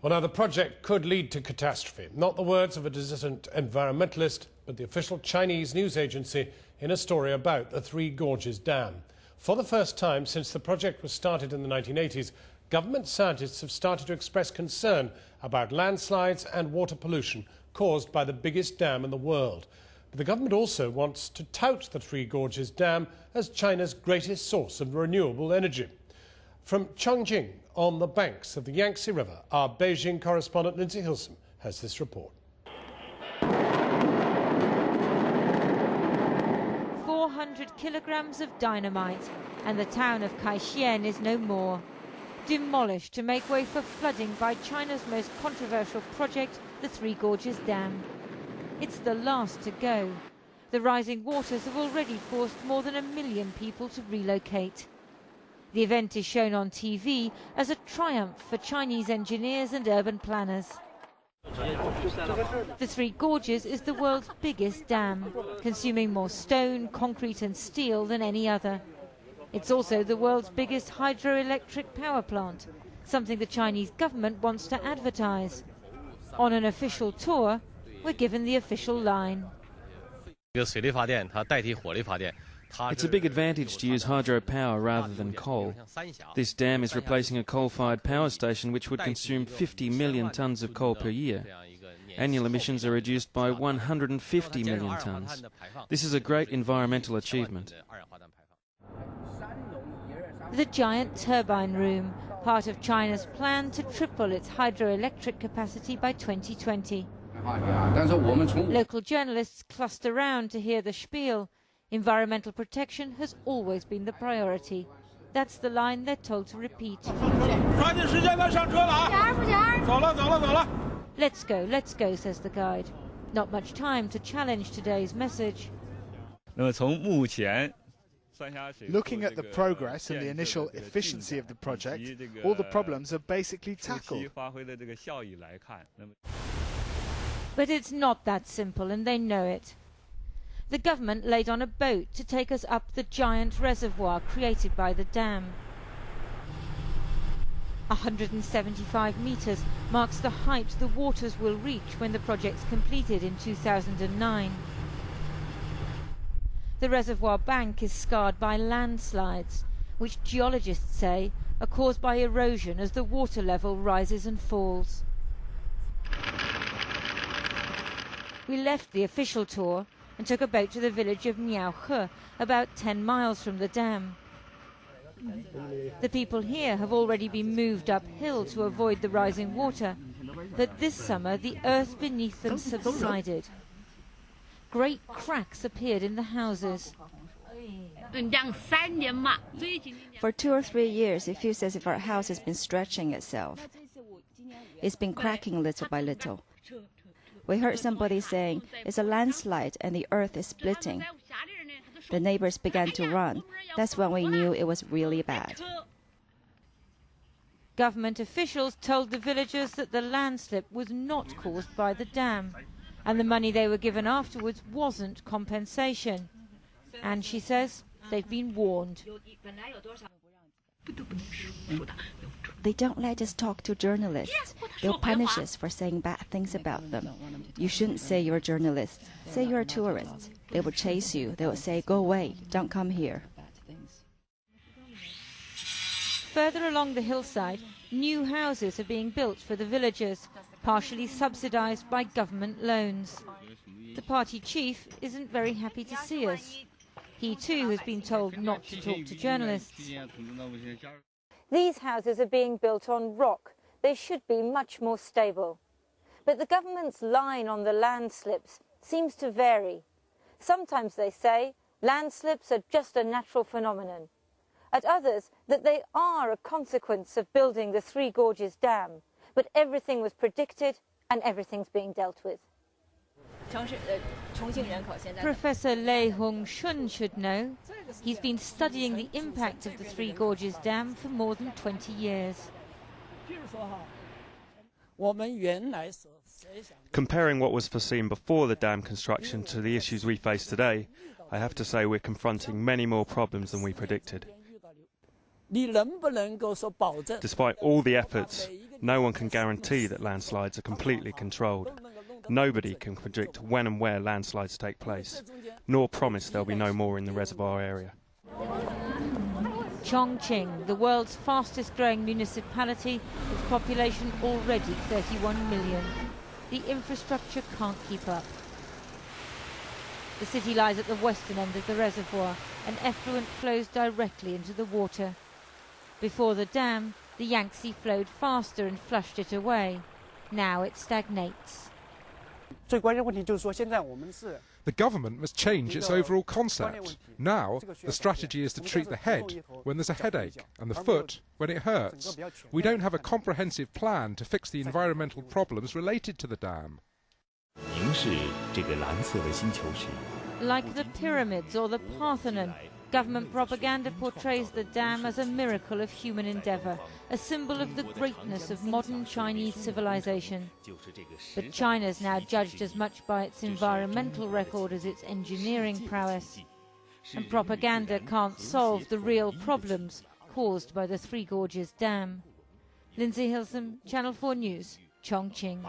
Well, now, the project could lead to catastrophe. Not the words of a dissident environmentalist, but the official Chinese news agency in a story about the Three Gorges Dam. For the first time since the project was started in the 1980s, government scientists have started to express concern about landslides and water pollution caused by the biggest dam in the world. But the government also wants to tout the Three Gorges Dam as China's greatest source of renewable energy. From Chongqing, on the banks of the Yangtze River, our Beijing correspondent Lindsey Hilsum has this report. 400 kilograms of dynamite, and the town of Kaixin is no more. Demolished to make way for flooding by China's most controversial project, the Three Gorges Dam. It's the last to go. The rising waters have already forced more than 1 million people to relocate. The event is shown on TV as a triumph for Chinese engineers and urban planners. The Three Gorges is the world's biggest dam, consuming more stone, concrete and steel than any other. It's also the world's biggest hydroelectric power plant, something the Chinese government wants to advertise. On an official tour, we're given the official line. It's a big advantage to use hydropower rather than coal. This dam is replacing a coal-fired power station which would consume 50 million tonnes of coal per year. Annual emissions are reduced by 150 million tonnes. This is a great environmental achievement. The giant turbine room, part of China's plan to triple its hydroelectric capacity by 2020. Local journalists cluster round to hear the spiel. Environmental protection has always been the priority. That's the line they're told to repeat. Let's go, says the guide. Not much time to challenge today's message. Looking at the progress and the initial efficiency of the project, all the problems are basically tackled. But it's not that simple, and they know it. The government laid on a boat to take us up the giant reservoir created by the dam. 175 metres marks the height the waters will reach when the project's completed in 2009. The reservoir bank is scarred by landslides, which geologists say are caused by erosion as the water level rises and falls. We left the official tour and took a boat to the village of Miaohe, about 10 miles from the dam. The people here have already been moved uphill to avoid the rising water, but this summer the earth beneath them subsided. Great cracks appeared in the houses. For 2 or 3 years, it feels as if our house has been stretching itself. It's been cracking little by little. We heard somebody saying, it's a landslide and the earth is splitting. The neighbors began to run. That's when we knew it was really bad. Government officials told the villagers that the landslip was not caused by the dam, and the money they were given afterwards wasn't compensation. And she says they've been warned. They don't let us talk to journalists. They'll punish us for saying bad things about them. You shouldn't say you're a journalist. Say you're a tourist. They will chase you. They will say, go away, don't come here. Further along the hillside, new houses are being built for the villagers, partially subsidised by government loans. The party chief isn't very happy to see us. He too has been told not to talk to journalists. These houses are being built on rock. They should be much more stable. But the government's line on the landslips seems to vary. Sometimes they say landslips are just a natural phenomenon. At others, that they are a consequence of building the Three Gorges Dam. But everything was predicted and everything's being dealt with. Professor Lei Hongshun should know. He's been studying the impact of the Three Gorges Dam for more than 20 years. Comparing what was foreseen before the dam construction to the issues we face today, I have to say we're confronting many more problems than we predicted. Despite all the efforts, No one can guarantee that landslides are completely controlled. Nobody can predict when and where landslides take place, nor promise there'll be no more in the reservoir area. Chongqing, the world's fastest growing municipality, with population already 31 million. The infrastructure can't keep up. The city lies at the western end of the reservoir, and effluent flows directly into the water. Before the dam, the Yangtze flowed faster and flushed it away. Now it stagnates. The government must change its overall concept. Now, the strategy is to treat the head when there's a headache and the foot when it hurts. We don't have a comprehensive plan to fix the environmental problems related to the dam. Like the pyramids or the Parthenon, government propaganda portrays the dam as a miracle of human endeavour, a symbol of the greatness of modern Chinese civilization. But China's now judged as much by its environmental record as its engineering prowess. And propaganda can't solve the real problems caused by the Three Gorges Dam. Lindsey Hilsum, Channel 4 News, Chongqing.